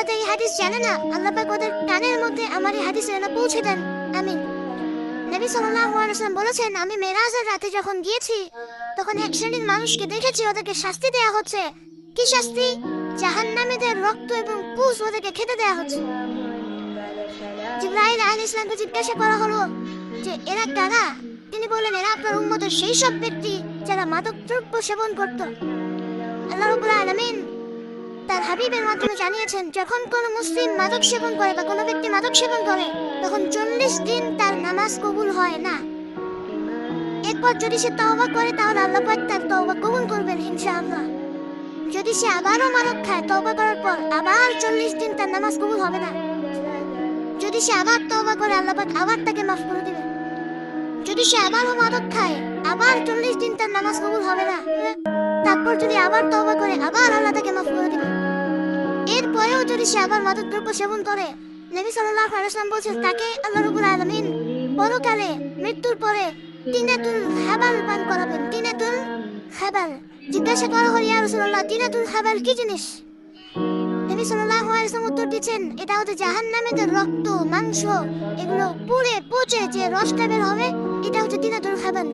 হয়তো এই হাদিস জানে না, আল্লাহ পাক ওদের কানের মধ্যে আমার এই হাদিস এনে পৌঁছে দেন। আমিন। নবী সাল্লাল্লাহু আলাইহি ওয়াসাল্লাম বলেছেন, আমি মেরাজের রাতে যখন গিয়েছি তখন এক শ্রেণীর মানুষকে দেখেছি, ওদেরকে শাস্তি দেয়া হচ্ছে। কি শাস্তি? জাহান্নামীদের রক্ত এবং পুষ ওদেরকে খেতে দেয়া হচ্ছে। জিবরাইল আলাইহিস সালামকে জিজ্ঞাসা করা হলো যে এরা কারা? তিনি বললেন, এরা আপনার উম্মতের সেই সব ব্যক্তি যারা মাদক দ্রব্য সেবন করত। আল্লাহ রাব্বুল আলামিন তার হাবিবের মাধ্যমে জানিয়েছেন, যখন কোনো মুসলিম মাদক সেবন করে বা কোনো ব্যক্তি মাদক সেবন করে তখন 40 দিন তার নামাজ কবুল হয় না। এরপর যদি সে তওবা করে তাহলে আল্লাহ পাক তার তওবা কবুল করবেন ইনশাআল্লাহ। যদি সে আবারও মাদক খায়, তওবা করার পর আবার 40 দিন তার নামাজ কবুল হবে না। যদি সে আবার তওবা করে আল্লাহ পাক আবার তাকে মাফ করে দিবেন। যদি সে আবারও মাদক খায়, আবার 40 দিন তার নামাজ কবুল হবে না। তারপর যদি আবার তওবা করে আবার আল্লাহ তাকে মাফ করে দিবেন। এরপরেও যদি সে আবার মাদক দ্রব্য সেবন করে, নবী সাল্লাল্লাহু আলাইহি ওয়াসাল্লাম বলেছেন, তাকে আল্লাহ রাব্বুল আলামিন পরকালে মৃত্যুর পরে তিনাতুল হাবাল পান করাবেন। তিনাতুল হাবাল। জিজ্ঞাসা করা হল, ইয়া রাসূলুল্লাহ, তিনাতুল হাবাল কি জিনিস? নবী সাল্লাল্লাহু আলাইহি ওয়াসাল্লাম উত্তর দিচ্ছেন, এটা হচ্ছে জাহান্নামীদের রক্ত, মাংস, এগুলো পুড়ে পচে যে রসটা বের হবে, এটা হচ্ছে তিনাতুল হাবাল।